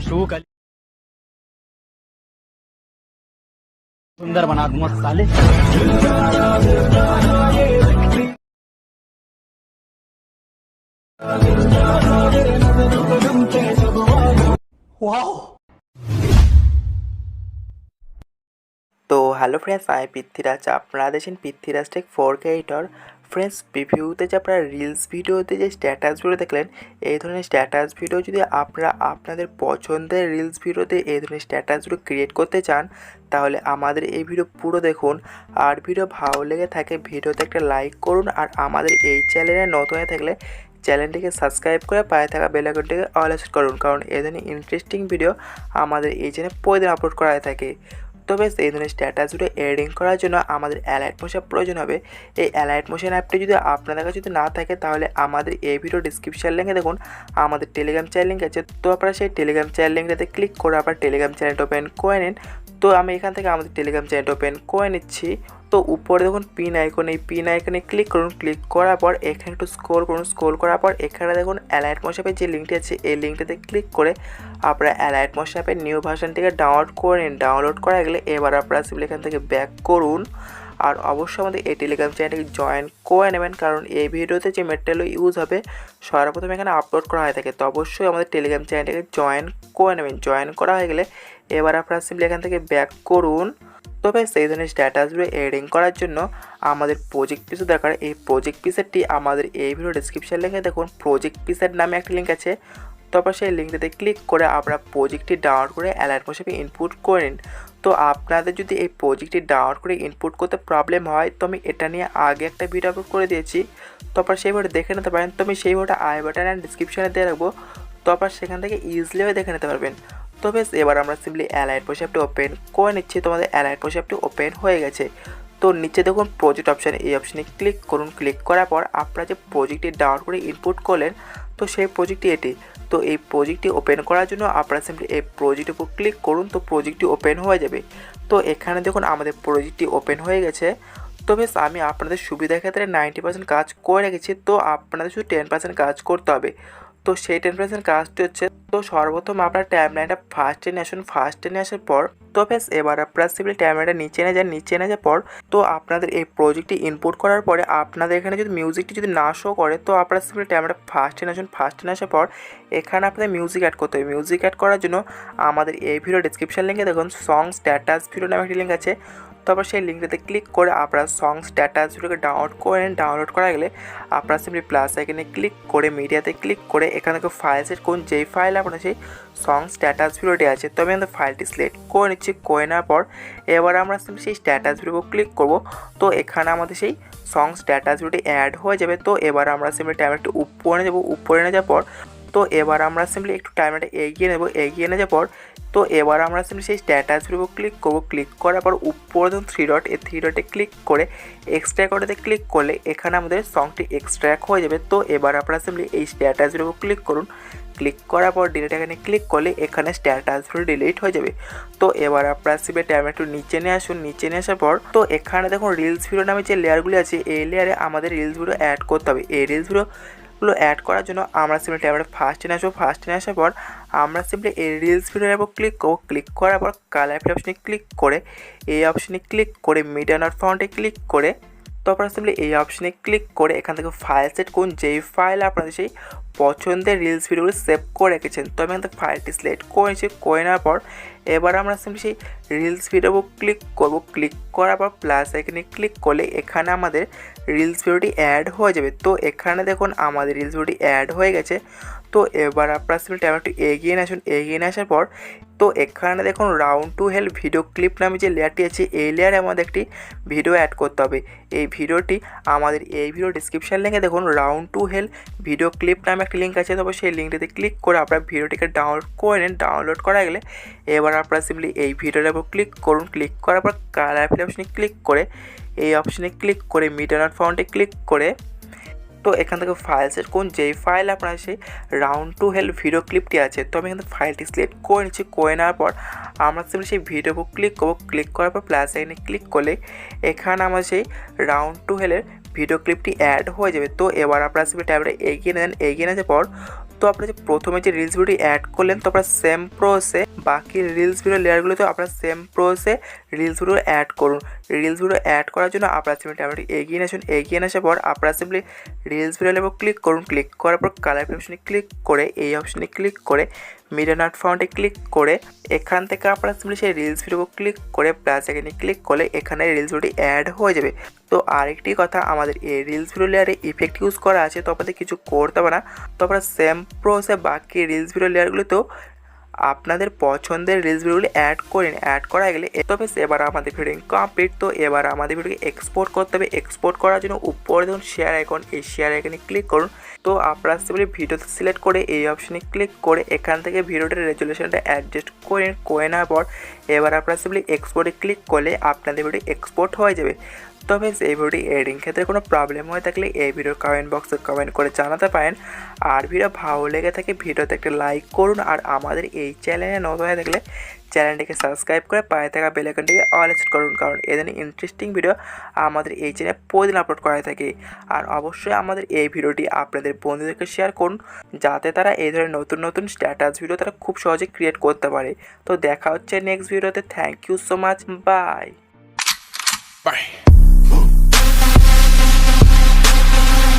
माशूकली सुंदर बना दूंगा साले। তো হ্যালো ফ্রেন্ডস, আমি পৃথ্বীরাজ। আপনারা দেখছেন Prithviraj tech 4K editor. Friends, প্রিভিউতে যে আপনারা রিলস ভিডিওতে যে স্ট্যাটাস ভিডিও দেখলেন, এই ধরনের স্ট্যাটাস ভিডিও যদি আপনারা আপনাদের পছন্দের রিলস ভিডিওতে এই ধরনের স্ট্যাটাস ভিডিও ক্রিয়েট করতে চান, তাহলে আমাদের এই ভিডিও পুরো দেখুন। আর ভিডিও ভালো লেগে থাকে ভিডিওতে একটা লাইক করুন। আর আমাদের এই চ্যানেলে নতুন হয়ে থাকলে চ্যানেলটিকে সাবস্ক্রাইব করে পাশে থাকা বেল আইকনটিকে অল সেট করুন, কারণ এই ধরনের ইন্টারেস্টিং ভিডিও আমাদের এই চ্যানেলে প্রতিদিন আপলোড করা হয়ে থাকে। তো বেশ, এই ধরনের স্ট্যাটাস ভিডিও এডিটিং করার জন্য আমাদের অ্যালাইট মোশন প্রয়োজন হবে। এই অ্যালাইট মোশন অ্যাপটি যদি আপনাদের কাছে যদি না থাকে, তাহলে আমাদের এই ভিডিও ডিসক্রিপশন লিঙ্কে দেখুন আমাদের টেলিগ্রাম চ্যানেল লিঙ্ক আছে। তো আপনারা সেই টেলিগ্রাম চ্যানেল লিঙ্কটাতে ক্লিক করে আপনার টেলিগ্রাম চ্যানেলটা ওপেন করে নিন। তো আমি এখান থেকে আমাদের টেলিগ্রাম চ্যানেলটা ওপেন করে নিচ্ছি। তো উপরে দেখুন পিন আইকন, এই পিন আইকনে ক্লিক করুন। ক্লিক করার পর এখানে একটু স্ক্রল করুন। স্ক্রল করার পর এখানে দেখুন অ্যালাইট মোশন অ্যাপের যে লিঙ্কটি আছে, এই লিঙ্কটাতে ক্লিক করে আপনারা অ্যালাইট মোশন অ্যাপের নিউ ভার্সনটিকে ডাউনলোড করে নিন। ডাউনলোড করা গেলে এবার আপনারা সিম্পলি এখান থেকে ব্যাক করুন। আর অবশ্যই আমাদের এই টেলিগ্রাম চ্যানেলটিকে জয়েন করে নেবেন, কারণ এই ভিডিওতে যে মেটেরিয়াল ইউজ হবে সর্বপ্রথম এখানে আপলোড করা হয়ে থাকে। তো অবশ্যই আমাদের টেলিগ্রাম চ্যানেলটিকে জয়েন করে নেবেন। জয়েন করা হয়ে গেলে এবার আপনারা সিম্পলি এখান থেকে ব্যাক করুন। তবে সেই ধরনের স্ট্যাটাসগুলো এডিটিং করার জন্য আমাদের প্রজেক্ট পিসও দরকার। এই প্রজেক্ট পিসেরটি আমাদের এই ভিডিও ডিসক্রিপশন লিঙ্কে দেখুন প্রজেক্ট পিসের নামে একটা লিঙ্ক আছে। তারপর সেই লিঙ্কটাতে ক্লিক করে আপনারা প্রজেক্টটি ডাউনলোড করে অ্যালাইট মোশনে ইনপুট করে নিন। তো আপনাদের যদি এই প্রজেক্টটি ডাউনলোড করে ইনপুট করতে প্রবলেম হয়, তো আমি এটা নিয়ে আগে একটা ভিডিও আপলোড করে দিয়েছি। তারপর সেই ভিডিও দেখে নিতে পারেন। তো আমি সেই ভিডিওটা আই বাটন অ্যান্ড ডিসক্রিপশনে দিয়ে রাখবো। তারপর সেখান থেকে ইজিলিভাবে দেখে নিতে পারবেন। তো বেশ, এবার আমরা সিম্পলি অ্যালাইট মোশন অ্যাপটি ওপেন করে নিচ্ছি। তোমাদের অ্যালাইট মোশন অ্যাপটি ওপেন হয়ে গেছে। তো নিচে দেখুন প্রজেক্ট অপশান, এই অপশানে ক্লিক করুন। ক্লিক করার পর আপনারা যে প্রজেক্টটি ডাউনলোড করে ইনপুট করলেন, তো সেই প্রজেক্টটি এটি। তো এই প্রজেক্টটি ওপেন করার জন্য আপনারা সিম্পলি এই প্রজেক্টের উপর ক্লিক করুন। তো প্রজেক্টটি ওপেন হয়ে যাবে। তো এখানে দেখুন আমাদের প্রজেক্টটি ওপেন হয়ে গেছে। তো বেশ, আমি আপনাদের সুবিধার ক্ষেত্রে 90% কাজ করে রেখেছি। তো আপনাদের শুধু 10% কাজ করতে হবে। তো সেই 10% কাজটি হচ্ছে, তো সর্বপ্রথম আপনার টাইমলাইনটা ফার্স্টে নিয়ে আসুন। ফার্স্টে নিয়ে আসার পর তো বেশ, এবার আপনারা সিম্পলি টাইমলাইনটা নিচে নিয়ে যান। নিচে নিয়ে যাওয়ার পর তো আপনাদের এই প্রজেক্টটি ইনপুট করার পরে আপনাদের এখানে যদি মিউজিকটি যদি না শো করে, তো আপনারা সিম্পলি টাইমলাইনটা ফার্স্টে নিয়ে আসুন। ফার্স্টে নিয়ে আসার পর এখানে আপনাদের মিউজিক অ্যাড করতে হবে। মিউজিক অ্যাড করার জন্য আমাদের এই ভিডিও ডিসক্রিপশন লিঙ্কে দেখুন সং স্ট্যাটাস ভিডিও নামে একটি লিঙ্ক আছে। তারপর সেই লিঙ্কটাতে ক্লিক করে আপনারা সং স্ট্যাটাস ভিডিওকে ডাউনলোড করে নিন। ডাউনলোড করা গেলে আপনারা সিম্পলি প্লাস আইকনে ক্লিক করে মিডিয়াতে ক্লিক করে এখান থেকে ফাইল সেট করুন। যেই ফাইল আপনার সেই সং স্ট্যাটাস ভিডিওটি আছে, তো আমি আমাদের ফাইলটি সিলেক্ট করে নিচ্ছি। করে নেওয়ার পর এবার আমরা সিম্পলি সেই স্ট্যাটাস ভিডিও ক্লিক করব। তো এখানে আমাদের সেই সং স্ট্যাটাস ভিডিওটি অ্যাড হয়ে যাবে। তো এবার আমরা সিম্পলি টাইমলাইনটা উপরে নিয়ে যাবো। উপরে নিয়ে যাওয়ার পর তো এবার আমরা সিম্পলি একটু টাইমলাইনটা এগিয়ে নেব। এগিয়ে নিয়ে যাওয়ার পর তো এবার আমরা সিম্পলি সেই স্ট্যাটাস ভিডিও ক্লিক করব। ক্লিক করার পর উপরে দেখুন 3 ডট, এই 3 ডটে ক্লিক করে এক্সট্র্যাক্ট অর্ডারে ক্লিক করলে এখানে আমাদের সংটি এক্সট্র্যাক্ট হয়ে যাবে। তো এবার আপনারা সিম্পলি এই স্ট্যাটাস ভিডিও ক্লিক করুন। ক্লিক করার পর ডিলিট এখানে ক্লিক করলে এখানে স্ট্যাটাস ভিডিও ডিলিট হয়ে যাবে। তো এবার আপনারা সিম্পলি টাইমলাইন একটু নিচে নিয়ে আসুন। নিচে নিয়ে আসার পর তো এখানে দেখুন রিলস ভিডিও নামে যে লেয়ারগুলি আছে, এই লেয়ারে আমাদের রিলস ভিডিও অ্যাড করতে হবে। এই রিলস ভিডিওগুলো অ্যাড করার জন্য আমরা সিম্পলি টাইমলাইন ফার্স্টে নিয়ে আসবো। ফার্স্টে নিয়ে আসার পর আমরা সিম্পলি এই রিলস ভিডিওর উপর ক্লিক করব। ক্লিক করার পর কালার অপশানে ক্লিক করে এই অপশানে ক্লিক করে মিডিয়া নট ফাউন্ডে ক্লিক করে তো আপনারা সিম্পলি এই অপশানে ক্লিক করে এখান থেকে ফাইল সেট করুন। যেই ফাইল আপনাদের সেই পছন্দের রিলস ভিডিওগুলো সেভ করে রেখেছেন। তো আমি এখান থেকে ফাইলটি সিলেক্ট করে নিচ্ছি। করে নেওয়ার পর এবার আমরা সিম্পলি সেই রিলস ভিডিও ক্লিক করব। ক্লিক করার পর প্লাস এখানে ক্লিক করলে এখানে আমাদের রিলস ভিডিওটি অ্যাড হয়ে যাবে। তো এখানে দেখুন আমাদের রিলস ভিডিওটি অ্যাড হয়ে গেছে। তো এবার আপনারা সিম্পলি টাইম একটু এগিয়ে নিয়ে আসুন। এগিয়ে নিয়ে আসার পর তো এখানে দেখুন Round Two Hell video clip নামে যে লেয়ারটি আছে, এই লেয়ারে আমাদের একটি ভিডিও অ্যাড করতে হবে। এই ভিডিওটি আমাদের এই ভিডিও ডিসক্রিপশন লিঙ্কে দেখুন Round Two Hell video clip নামে একটা লিঙ্ক আছে। তবে সেই লিঙ্কটিতে ক্লিক করে আপনারা ভিডিওটিকে ডাউনলোড করে নিন। ডাউনলোড করা গেলে এবার আপনারা সিম্পলি এই ভিডিওটার উপর ক্লিক করুন। ক্লিক করার পর কালার অপশানে ক্লিক করে এই অপশানে ক্লিক করে মিডিয়া নট ফাউন্ডে ক্লিক করে তো এখান থেকে ফাইল সেট করুন। যেই ফাইল আপনার সেই রাউন্ড টু হেল ভিডিও ক্লিপটি আছে, তো আমি এখান থেকে ফাইলটি সিলেক্ট করে নিচ্ছি। করে নেওয়ার পর আমরা সিম্পলি সেই ভিডিওর উপর ক্লিক করবো। ক্লিক করার পর প্লাস আইকনে ক্লিক করলে এখানে আমার সেই রাউন্ড টু হেলের ভিডিও ক্লিপটি অ্যাড হয়ে যাবে। তো এবার আপনারা সিম্পলি ট্যাবটা এগিয়ে নেন, এগিয়ে নেওয়ার পর তো আপনারা যে প্রথমে যে রিলস ভিডিওটি অ্যাড করলেন তো আপনারা সেম প্রসেসে বাকি রিলস ভিডিও লেয়ারগুলোতেও আপনারা সেম প্রসেসে রিলস ভিডিও অ্যাড করুন। রিলস ভিডিও অ্যাড করার জন্য আপনারা সিম্পলি ট্যাবটি এগিয়ে নিয়ে আসুন, এগিয়ে নিয়ে আসার পর আপনারা simply reels video level click করুন। ক্লিক করার পর কালার অপশনে ক্লিক করে এই অপশনে ক্লিক করে মিডিয়া নট ফাউন্ডে ক্লিক করে এখান থেকে আপনারা সিম্পলি সেই রিলস ভিডিও ক্লিক করে প্লাস এখানে ক্লিক করলে এখানে রিলস ভিডিওটি অ্যাড হয়ে যাবে। তো আরেকটি কথা, আমাদের এই রিলস ভিডিও লেয়ারে ইফেক্ট ইউজ করা আছে, তো আপনাদের কিছু করতে হবে না। তো আপনারা সেম প্রসেসে বাকি রিলস ভিডিও লেয়ারগুলোতেও আপনাদের পছন্দের রিলস ভিডিওগুলি অ্যাড করে নিন। অ্যাড করা গেলে তবে এবার আমাদের ভিডিও কমপ্লিট। তো এবার আমাদের ভিডিওকে এক্সপোর্ট করতে হবে। এক্সপোর্ট করার জন্য উপরে দেখুন শেয়ার আইকন, এই শেয়ার আইকনে ক্লিক করুন। তো আপনারা সিম্পলি ভিডিওতে সিলেক্ট করে এই অপশনে ক্লিক করে এখান থেকে ভিডিওটার রেজুলেশনটা অ্যাডজাস্ট করে নেওয়ার পর এবার আপনারা সিম্পলি এক্সপোর্টে ক্লিক করলে আপনাদের ভিডিও এক্সপোর্ট হয়ে যাবে। তবে এই ভিডিওটি এডিটিং ক্ষেত্রে কোনো প্রবলেম হয়ে থাকলে এই ভিডিওর কমেন্ট বক্সে কমেন্ট করে জানাতে পারেন। আর ভিডিও ভালো লেগে থাকে ভিডিওতে একটা লাইক করুন। আর আমাদের এই চ্যানেলে নতুন হয়ে থাকলে চ্যানেলটিকে সাবস্ক্রাইব করে পাশে থাকা বেল আইকনটিকে অল সেট করুন, কারণ এই ধরনের ইন্টারেস্টিং ভিডিও আমাদের এই চ্যানেলে প্রতিদিন আপলোড করা থাকে। আর অবশ্যই আমাদের এই ভিডিওটি আপনাদের বন্ধুদেরকে শেয়ার করুন, যাতে তারা এই ধরনের নতুন নতুন স্ট্যাটাস ভিডিও তারা খুব সহজে ক্রিয়েট করতে পারে। তো দেখা হচ্ছে নেক্সট ভিডিওতে। Thank you so much, by.